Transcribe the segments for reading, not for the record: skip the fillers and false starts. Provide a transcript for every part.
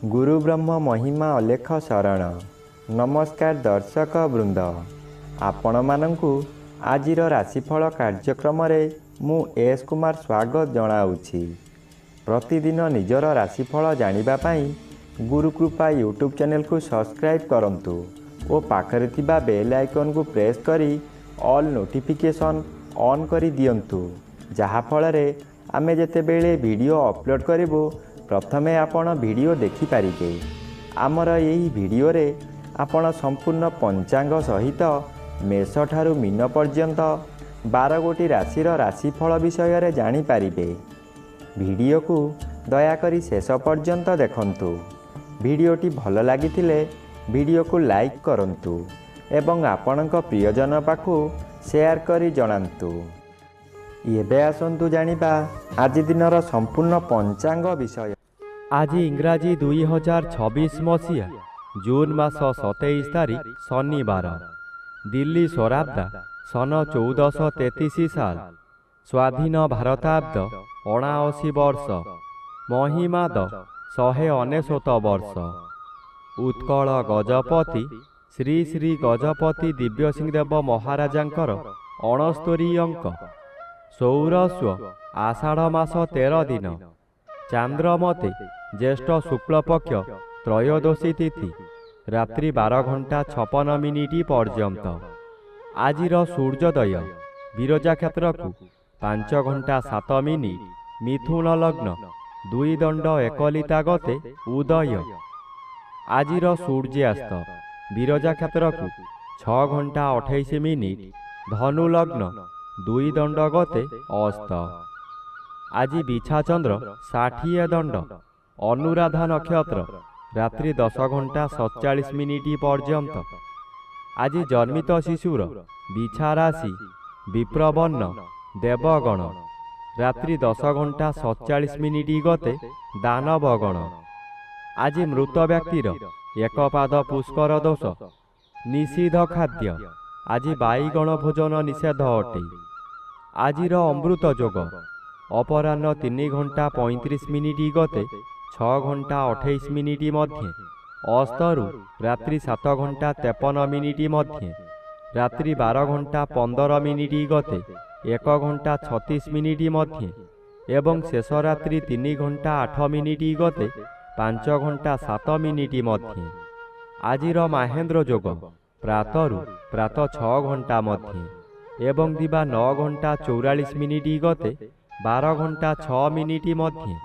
गुरु ब्रह्म महिमा अलेख शरण। नमस्कार दर्शक वृंद, आपण मानंकु आजिर राशिफल कार्यक्रम मु एस कुमार स्वागत जनाऊँगी। प्रतिदिन निजर राशिफल जानिबा पाई गुरुकृपा यूट्यूब चैनल को सब्सक्राइब करंतु और पाखरे थिबा बेल आइकन को प्रेस करी ऑल नोटिफिकेशन ऑन करी दियंतु, जहा फଳରେ आमे जेतेबेले वीडियो अपलोड करिवो प्रथमे आपण वीडियो देखि पारिबे। आमर यही वीडियो रे आपण संपूर्ण पंचांग सहित मेष ठारू मीन पर्यंत 12 गोटी राशिर राशिफल विषय रे जानि पारिबे। वीडियो को दयाकरी शेष पर्यंत देखंतु। वीडियोटी भल लागिथिले वीडियो को लाइक करंतु एवं आपणक प्रियजन पाखु शेयर करी जणांतु। एबे आसंतु जानिबा आज दिनर संपूर्ण पंचांग विषय। आज इंग्राजी 2026 मसीहा जून मास 27 तारीख शनिवार। दिल्ली स्वराब्दा सन 1433 साल। स्वाधीन भारताब्द 79 वर्ष। महिमाद 199 वर्ष। उत्कल गजपति श्री श्री गजपति दिव्य सिंहदेव महाराजांकर 69 अंक। सौरस्व आषाढ़ मास 13 दिन। चांद्रमते ज्येष्ठ शुक्ल पक्ष त्रयोदशी तिथि रात्रि 12 घंटा 56 मिनिट पर्यंत। आजिर सूर्योदय विरजा क्षेत्र को 5 घंटा 7 मिनिट मिथुन लग्न 2 दंड 1 लिता गते उदय। आजिर सूर्यास्त विरजा क्षेत्र को 6 घंटा 28 मिनिट धनु लग्न 2 दंड गते अस्त। आज बिछा चंद्र 60 दंड अनुराधा नक्षत्र रात्रि 10 घंटा 47 मिनिट पर्यंत। आज जन्मित शिशुर बिछा राशि विप्रवर्ण देवगण रात्रि 10 घंटा 47 मिनिट गते दानवगण। आज मृत व्यक्तिर एक पाद पुष्कर दोष निषिद्ध खाद्य। आज बाईगण भोजन निषेध अटे। आजिर अमृत जोग अपराह्न 3 घंटा 35 मिनिट गते 6 घंटा 28 मिनिट मध्य। अस्तरु रात्रि 7 घंटा 53 मिनिट मध्य। रात्रि 12 घंटा 15 मिनिट गते 1 घंटा 36 मिनिट मध्य एवं शेष रात्रि 3 घंटा 8 मिनिट गते 5 घंटा 7 मिनिट मध्य। आजिर महेंद्र जोग प्रातरु प्रातः 6 घंटा मध्य एवं दिबा 9 घंटा 44 मिनिट गते 12 घंटा 6 मिनिट मध्य।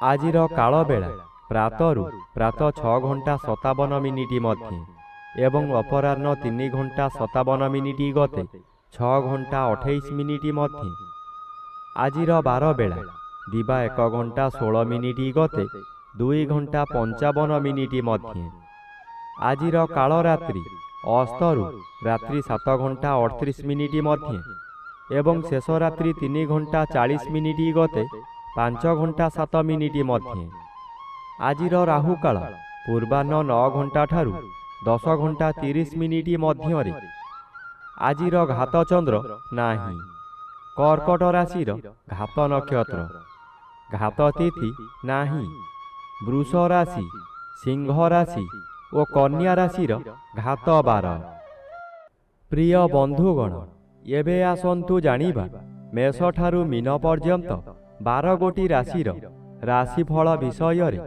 आजिर काल बेला प्रातरु प्रातः 6 घंटा 57 मिनिट मध्य एवं अपराह्न 3 घंटा 57 मिनिट गते 6 घंटा 28 मिनिट मध्य। आजिर बार बेला दिबा 1 घंटा 16 मिनिट गते 2 घंटा 55 मिनिट मध्य। आजिर काल रात्रि अस्तरु रात्रि 7 घंटा 38 मिनिट मध्य एवं शेष रात्रि 3 घंटा 40 मिनिट गते 5 घंटा 7 मिनिट मध्य। आजिर राहु काल पूर्वाह्न 9 घंटा ठारू 10 घंटा 30 मिनिट मध्य। आजिर घात चंद्र नाही। कर्कट राशिर घात नक्षत्र। घात तिथि नाही। वृष राशि सिंह राशि और कन्या राशिर घात 12। प्रिय बंधुगण, एबे आसंतु जानिबा मेष ठारू मीन पर्यंत 12 गोटी राशिर राशिफल विषय रे।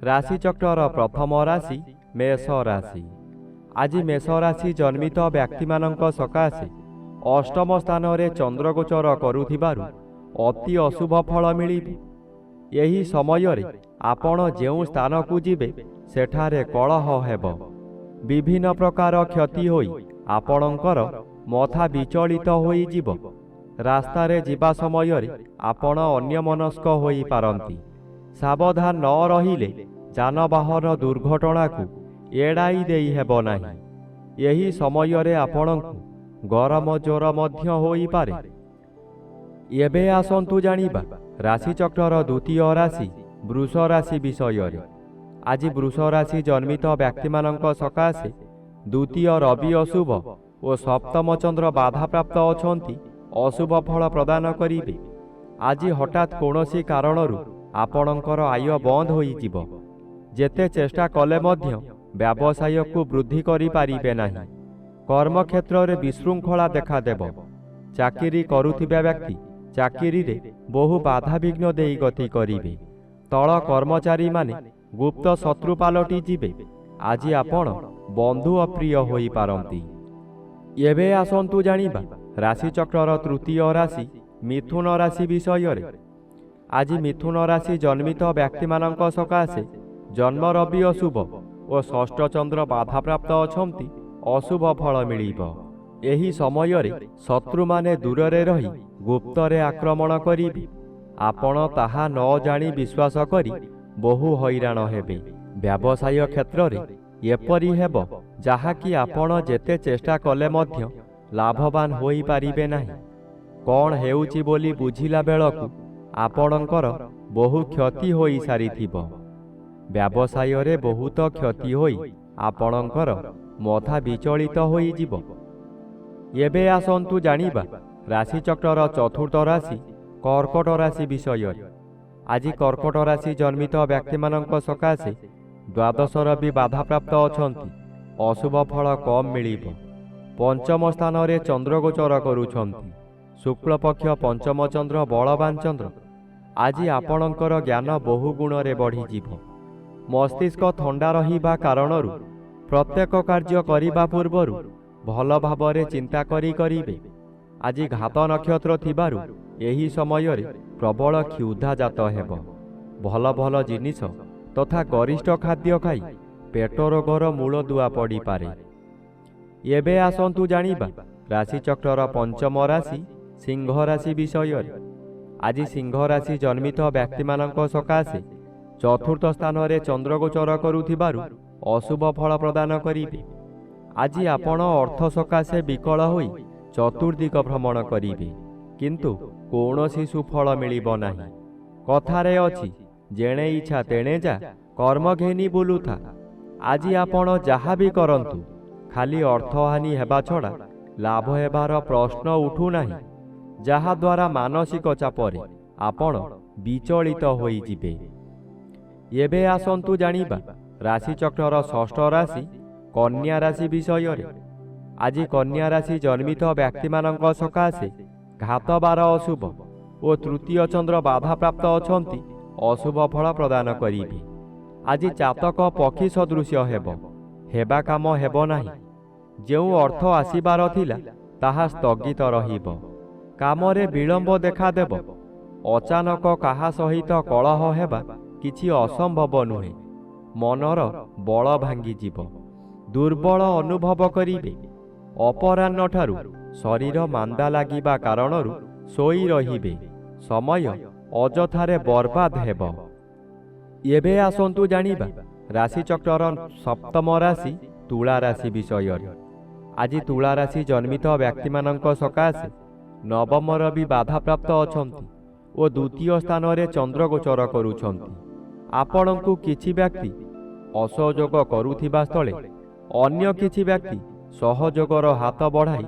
राशिचक्र प्रथम राशि मेष राशि। आज मेष राशि जन्मित व्यक्ति मानक सकाशे अष्टम स्थान रे चंद्र गोचर करुथिबारु अति अशुभ फल मिलिबे। यही समय रे आपण जेउ स्थान को जिबे सेठारे कलह हेब। विभिन्न प्रकार क्षति होई आपणकर मथा विचलित होई जीव। रास्ता रे जीवा समय रे आपण अन्यमनस्क होई पारंती। सावधान न रहिले जानवाहन दुर्घटना को एड़ाई देई हेब नाही। यही समय रे आपणकु गरम ज्वर मध्य होई पारे। एबे आसंतु जानिबा राशिचक्रर द्वितीय राशि वृष राशि विषय रे। आज वृष राशि जन्मित व्यक्ति मानक सकाशे द्वितीय रवि अशुभ और सप्तम चंद्र बाधा प्राप्त अछंती अशुभ फल प्रदान करिबे। आज हठात कौनसी कारणरू आपणकर आय बंद होइजिब। ଯେତେ ଚେଷ୍ଟା କଲେ ମଧ୍ୟ ବ୍ୟବସାୟକୁ ବୃଦ୍ଧି କରିପାରିବେ ନାହିଁ। କର୍ମକ୍ଷେତ୍ରରେ ବିଶୃଙ୍ଖଳା ଦେଖାଦେବ। ଚାକିରି କରୁଥିବା ବ୍ୟକ୍ତି ଚାକିରିରେ ବହୁ ବାଧାବିଘ୍ନ ଦେଇ ଗତି କରିବେ। ତଳ କର୍ମଚାରୀମାନେ ଗୁପ୍ତ ଶତ୍ରୁ ପାଲଟି ଯିବେ। ଆଜି ଆପଣ ବନ୍ଧୁ ଅପ୍ରିୟ ହୋଇପାରନ୍ତି। ଏବେ ଆସନ୍ତୁ ଜାଣିବା ରାଶିଚକ୍ରର ତୃତୀୟ ରାଶି ମିଥୁନ ରାଶି ବିଷୟରେ। ଆଜି ମିଥୁନ ରାଶି ଜନ୍ମିତ ବ୍ୟକ୍ତିମାନଙ୍କ ସକାଶେ ଜନ୍ମ ରବି ଅଶୁଭ ଓ ଷଷ୍ଠ ଚନ୍ଦ୍ର ବାଧାପ୍ରାପ୍ତ ଅଛନ୍ତି। ଅଶୁଭ ଫଳ ମିଳିବ। ଏହି ସମୟରେ ଶତ୍ରୁମାନେ ଦୂରରେ ରହି ଗୁପ୍ତରେ ଆକ୍ରମଣ କରିବେ। ଆପଣ ତାହା ନ ଜାଣି ବିଶ୍ୱାସ କରି ବହୁ ହଇରାଣ ହେବେ। ବ୍ୟବସାୟ କ୍ଷେତ୍ରରେ ଏପରି ହେବ ଯାହାକି ଆପଣ ଯେତେ ଚେଷ୍ଟା କଲେ ମଧ୍ୟ ଲାଭବାନ ହୋଇପାରିବେ ନାହିଁ। କ'ଣ ହେଉଛି ବୋଲି ବୁଝିଲା ବେଳକୁ ଆପଣଙ୍କର ବହୁ କ୍ଷତି ହୋଇସାରିଥିବ। ବ୍ୟବସାୟରେ ବହୁତ କ୍ଷତି ହୋଇ ଆପଣଙ୍କର ମଥା ବିଚଳିତ ହୋଇଯିବ। ଏବେ ଆସନ୍ତୁ ଜାଣିବା ରାଶିଚକ୍ରର ଚତୁର୍ଥ ରାଶି କର୍କଟ ରାଶି ବିଷୟରେ। ଆଜି କର୍କଟ ରାଶି ଜନ୍ମିତ ବ୍ୟକ୍ତିମାନଙ୍କ ସକାଶେ ଦ୍ୱାଦଶ ରବି ବାଧାପ୍ରାପ୍ତ ଅଛନ୍ତି। ଅଶୁଭ ଫଳ କମ୍ ମିଳିବ। ପଞ୍ଚମ ସ୍ଥାନରେ ଚନ୍ଦ୍ର ଗୋଚର କରୁଛନ୍ତି। ଶୁକ୍ଳପକ୍ଷ ପଞ୍ଚମ ଚନ୍ଦ୍ର ବଳବାନ ଚନ୍ଦ୍ର। ଆଜି ଆପଣଙ୍କର ଜ୍ଞାନ ବହୁ ଗୁଣରେ ବଢ଼ିଯିବ। ମସ୍ତିଷ୍କ ଥଣ୍ଡା ରହିବା କାରଣରୁ ପ୍ରତ୍ୟେକ କାର୍ଯ୍ୟ କରିବା ପୂର୍ବରୁ ଭଲ ଭାବରେ ଚିନ୍ତା କରିବେ। ଆଜି ଘାତ ନକ୍ଷତ୍ର ଥିବାରୁ ଏହି ସମୟରେ ପ୍ରବଳ କ୍ଷୁଧା ଜାତ ହେବ। ଭଲ ଭଲ ଜିନିଷ ତଥା ଗରିଷ୍ଠ ଖାଦ୍ୟ ଖାଇ ପେଟ ରୋଗର ମୂଳଦୁଆ ପଡ଼ିପାରେ। ଏବେ ଆସନ୍ତୁ ଜାଣିବା ରାଶିଚକ୍ରର ପଞ୍ଚମ ରାଶି ସିଂହ ରାଶି ବିଷୟରେ। ଆଜି ସିଂହ ରାଶି ଜନ୍ମିତ ବ୍ୟକ୍ତିମାନଙ୍କ ସକାଶେ ଚତୁର୍ଥ ସ୍ଥାନରେ ଚନ୍ଦ୍ର ଗୋଚର କରୁଥିବାରୁ ଅଶୁଭ ଫଳ ପ୍ରଦାନ କରିବେ। ଆଜି ଆପଣ ଅର୍ଥ ସକାଶେ ବିକଳ ହୋଇ ଚତୁର୍ଦିଗ ଭ୍ରମଣ କରିବେ, କିନ୍ତୁ କୌଣସି ସୁଫଳ ମିଳିବ ନାହିଁ। କଥାରେ ଅଛି, ଯେଣେ ଇଚ୍ଛା ତେଣେ ଯା, କର୍ମ ଘେନି ବୁଲୁଥା। ଆଜି ଆପଣ ଯାହା ବି କରନ୍ତୁ ଖାଲି ଅର୍ଥହାନି ହେବା ଛଡ଼ା ଲାଭ ହେବାର ପ୍ରଶ୍ନ ଉଠୁନାହିଁ, ଯାହାଦ୍ୱାରା ମାନସିକ ଚାପରେ ଆପଣ ବିଚଳିତ ହୋଇଯିବେ। ଏବେ ଆସନ୍ତୁ ଜାଣିବା ରାଶିଚକ୍ରର ଷଷ୍ଠ ରାଶି କନ୍ୟା ରାଶି ବିଷୟରେ। ଆଜି କନ୍ୟା ରାଶି ଜନ୍ମିତ ବ୍ୟକ୍ତିମାନଙ୍କ ସକାଶେ ଘାତବାର ଅଶୁଭ ଓ ତୃତୀୟ ଚନ୍ଦ୍ର ବାଧାପ୍ରାପ୍ତ ଅଛନ୍ତି। ଅଶୁଭ ଫଳ ପ୍ରଦାନ କରିବେ। ଆଜି ଚାତକ ପକ୍ଷୀ ସଦୃଶ୍ୟ ହେବା କାମ ହେବ ନାହିଁ। ଯେଉଁ ଅର୍ଥ ଆସିବାର ଥିଲା ତାହା ସ୍ଥଗିତ ରହିବ। କାମରେ ବିଳମ୍ବ ଦେଖାଦେବ। ଅଚାନକ କାହା ସହିତ କଳହ ହେବା କିଛି ଅସମ୍ଭବ ନୁହେଁ। ମନର ବଳ ଭାଙ୍ଗିଯିବ। ଦୁର୍ବଳ ଅନୁଭବ କରିବେ। ଅପରାହ୍ନଠାରୁ ଶରୀର ମାନ୍ଦା ଲାଗିବା କାରଣରୁ ଶୋଇ ରହିବେ। ସମୟ ଅଯଥାରେ ବର୍ବାଦ ହେବ। ଏବେ ଆସନ୍ତୁ ଜାଣିବା ରାଶିଚକ୍ରର ସପ୍ତମ ରାଶି ତୁଳା ରାଶି ବିଷୟରେ। ଆଜି ତୁଳା ରାଶି ଜନ୍ମିତ ବ୍ୟକ୍ତିମାନଙ୍କ ସକାଶେ ନବମ ରବି ବାଧାପ୍ରାପ୍ତ ଅଛନ୍ତି ଓ ଦ୍ୱିତୀୟ ସ୍ଥାନରେ ଚନ୍ଦ୍ର ଗୋଚର କରୁଛନ୍ତି। ଆପଣଙ୍କୁ କିଛି ବ୍ୟକ୍ତି ଅସହଯୋଗ କରୁଥିବା ସ୍ଥଳେ ଅନ୍ୟ କିଛି ବ୍ୟକ୍ତି ସହଯୋଗର ହାତ ବଢ଼ାଇ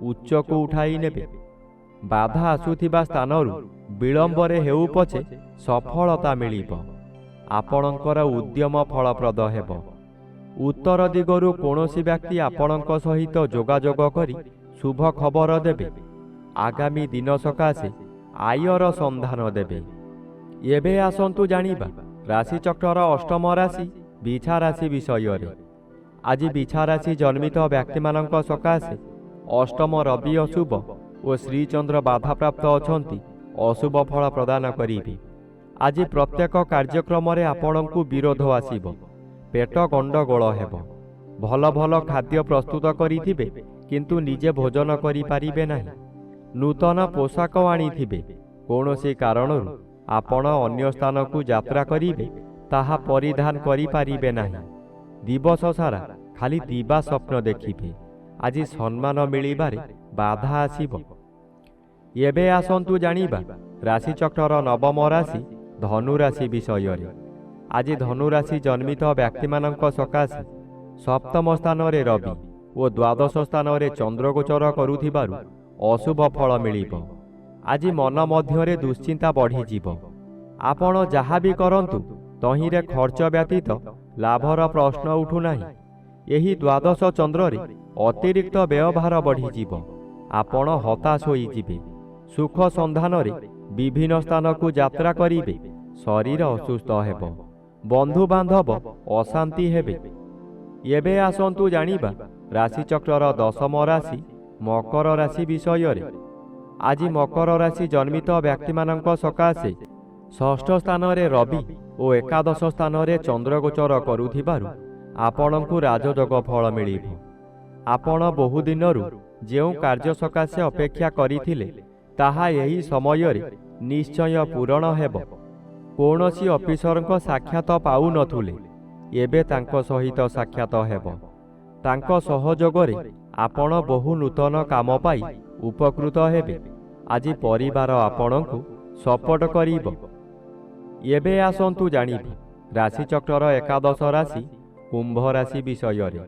ଉଚ୍ଚକୁ ଉଠାଇ ନେବେ। ବାଧା ଆସୁଥିବା ସ୍ଥାନରୁ ବିଳମ୍ବରେ ହେଉ ପଛେ ସଫଳତା ମିଳିବ। ଆପଣଙ୍କର ଉଦ୍ୟମ ଫଳପ୍ରଦ ହେବ। ଉତ୍ତର ଦିଗରୁ କୌଣସି ବ୍ୟକ୍ତି ଆପଣଙ୍କ ସହିତ ଯୋଗାଯୋଗ କରି ଶୁଭ ଖବର ଦେବେ। ଆଗାମୀ ଦିନ ସକାଶେ ଆୟର ସନ୍ଧାନ ଦେବେ। ଏବେ ଆସନ୍ତୁ ଜାଣିବା ରାଶିଚକ୍ରର ଅଷ୍ଟମ ରାଶି ବିଛା ରାଶି ବିଷୟରେ। ଆଜି ବିଛା ରାଶି ଜନ୍ମିତ ବ୍ୟକ୍ତିମାନଙ୍କ ସକାଶେ ଅଷ୍ଟମ ରବି ଅଶୁଭ ଓ ଶ୍ରୀଚନ୍ଦ୍ର ବାଧାପ୍ରାପ୍ତ ଅଛନ୍ତି। ଅଶୁଭ ଫଳ ପ୍ରଦାନ କରିବେ। ଆଜି ପ୍ରତ୍ୟେକ କାର୍ଯ୍ୟକ୍ରମରେ ଆପଣଙ୍କୁ ବିରୋଧ ଆସିବ। ପେଟ ଗଣ୍ଡଗୋଳ ହେବ। ଭଲ ଭଲ ଖାଦ୍ୟ ପ୍ରସ୍ତୁତ କରିଥିବେ, କିନ୍ତୁ ନିଜେ ଭୋଜନ କରିପାରିବେ ନାହିଁ। ନୂତନ ପୋଷାକ ଆଣିଥିବେ, କୌଣସି କାରଣରୁ ଆପଣ ଅନ୍ୟ ସ୍ଥାନକୁ ଯାତ୍ରା କରିବେ, ତାହା ପରିଧାନ କରିପାରିବେ ନାହିଁ। ଦିବସ ସାରା ଖାଲି ଦିବା ସ୍ୱପ୍ନ ଦେଖିବେ। ଆଜି ସମ୍ମାନ ମିଳିବାରେ ବାଧା ଆସିବ। ଏବେ ଆସନ୍ତୁ ଜାଣିବା ରାଶିଚକ୍ରର ନବମ ରାଶି ଧନୁରାଶି ବିଷୟରେ। ଆଜି ଧନୁରାଶି ଜନ୍ମିତ ବ୍ୟକ୍ତିମାନଙ୍କ ସକାଶେ ସପ୍ତମ ସ୍ଥାନରେ ରବି ଓ ଦ୍ୱାଦଶ ସ୍ଥାନରେ ଚନ୍ଦ୍ର ଗୋଚର କରୁଥିବାରୁ ଅଶୁଭ ଫଳ ମିଳିବ। ଆଜି ମନ ମଧ୍ୟରେ ଦୁଶ୍ଚିନ୍ତା ବଢ଼ିଯିବ। ଆପଣ ଯାହା ବି କରନ୍ତୁ ତହିଁରେ ଖର୍ଚ୍ଚ ବ୍ୟତୀତ ଲାଭର ପ୍ରଶ୍ନ ଉଠୁନାହିଁ। ଏହି ଦ୍ୱାଦଶ ଚନ୍ଦ୍ରରେ ଅତିରିକ୍ତ ବ୍ୟବହାର ବଢ଼ିଯିବ। ଆପଣ ହତାଶ ହୋଇଯିବେ। ସୁଖ ସନ୍ଧାନରେ ବିଭିନ୍ନ ସ୍ଥାନକୁ ଯାତ୍ରା କରିବେ। ଶରୀର ଅସୁସ୍ଥ ହେବ। ବନ୍ଧୁବାନ୍ଧବ ଅଶାନ୍ତି ହେବେ। ଏବେ ଆସନ୍ତୁ ଜାଣିବା ରାଶିଚକ୍ରର ଦଶମ ରାଶି ମକର ରାଶି ବିଷୟରେ। ଆଜି ମକର ରାଶି ଜନ୍ମିତ ବ୍ୟକ୍ତିମାନଙ୍କ ସକାଶେ ଷଷ୍ଠ ସ୍ଥାନରେ ରବି ଓ ଏକାଦଶ ସ୍ଥାନରେ ଚନ୍ଦ୍ରଗୋଚର କରୁଥିବାରୁ ଆପଣଙ୍କୁ ରାଜଯୋଗ ଫଳ ମିଳିବ। ଆପଣ ବହୁଦିନରୁ ଯେଉଁ କାର୍ଯ୍ୟ ସକାଶେ ଅପେକ୍ଷା କରିଥିଲେ ତାହା ଏହି ସମୟରେ ନିଶ୍ଚୟ ପୂରଣ ହେବ। କୌଣସି ଅଫିସରଙ୍କ ସାକ୍ଷାତ ପାଉନଥିଲେ, ଏବେ ତାଙ୍କ ସହିତ ସାକ୍ଷାତ ହେବ। ତାଙ୍କ ସହଯୋଗରେ ଆପଣ ବହୁ ନୂତନ କାମ ପାଇ ଉପକୃତ ହେବେ। ଆଜି ପରିବାର ଆପଣଙ୍କୁ ସପୋର୍ଟ କରିବ। ଏବେ ଆସନ୍ତୁ ଜାଣିବେ ରାଶିଚକ୍ରର ଏକାଦଶ ରାଶି କୁମ୍ଭ ରାଶି ବିଷୟରେ।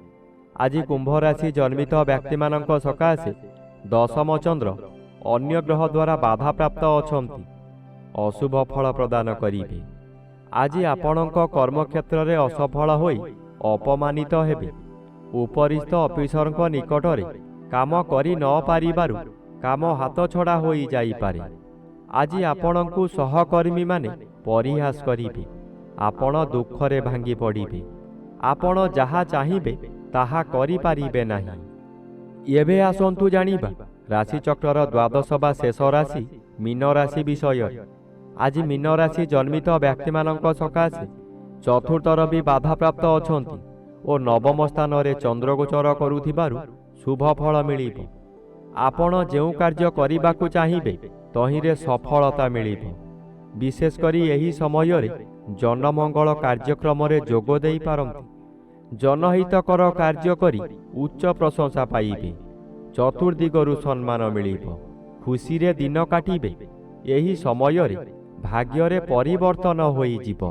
ଆଜି କୁମ୍ଭ ରାଶି ଜନ୍ମିତ ବ୍ୟକ୍ତିମାନଙ୍କ ସକାଶେ ଦଶମ ଚନ୍ଦ୍ର ଅନ୍ୟ ଗ୍ରହ ଦ୍ୱାରା ବାଧାପ୍ରାପ୍ତ ଅଛନ୍ତି। ଅଶୁଭ ଫଳ ପ୍ରଦାନ କରିବେ। ଆଜି ଆପଣଙ୍କ କର୍ମକ୍ଷେତ୍ରରେ ଅସଫଳ ହୋଇ ଅପମାନିତ ହେବେ। ଉପରିସ୍ଥ ଅଫିସରଙ୍କ ନିକଟରେ କାମ କରି ନ ପାରିବାରୁ କାମ ହାତଛଡ଼ା ହୋଇଯାଇପାରେ। ଆଜି ଆପଣଙ୍କୁ ସହକର୍ମୀମାନେ ପରିହାସ କରିବେ। ଆପଣ ଦୁଃଖରେ ଭାଙ୍ଗି ପଡ଼ିବେ। ଆପଣ ଯାହା ଚାହିଁବେ ତାହା କରିପାରିବେ ନାହିଁ। ଏବେ ଆସନ୍ତୁ ଜାଣିବା ରାଶିଚକ୍ରର ଦ୍ୱାଦଶ ବା ଶେଷ ରାଶି ମୀନ ରାଶି ବିଷୟରେ। ଆଜି ମୀନ ରାଶି ଜନ୍ମିତ ବ୍ୟକ୍ତିମାନଙ୍କ ସକାଶେ ଚତୁର୍ଥ ରବି ବାଧାପ୍ରାପ୍ତ ଅଛନ୍ତି ଓ ନବମ ସ୍ଥାନରେ ଚନ୍ଦ୍ରଗୋଚର କରୁଥିବାରୁ ଶୁଭ ଫଳ ମିଳିବ। ଆପଣ ଯେଉଁ କାର୍ଯ୍ୟ କରିବାକୁ ଚାହିଁବେ ତହିଁରେ ସଫଳତା ମିଳିବ। ବିଶେଷ କରି ଏହି ସମୟରେ ଜନମଙ୍ଗଳ କାର୍ଯ୍ୟକ୍ରମରେ ଯୋଗ ଦେଇପାରନ୍ତି। ଜନହିତକର କାର୍ଯ୍ୟ କରି ଉଚ୍ଚ ପ୍ରଶଂସା ପାଇବେ। ଚତୁର୍ଦିଗରୁ ସମ୍ମାନ ମିଳିବ। ଖୁସିରେ ଦିନ କାଟିବେ। ଏହି ସମୟରେ ଭାଗ୍ୟରେ ପରିବର୍ତ୍ତନ ହୋଇଯିବ।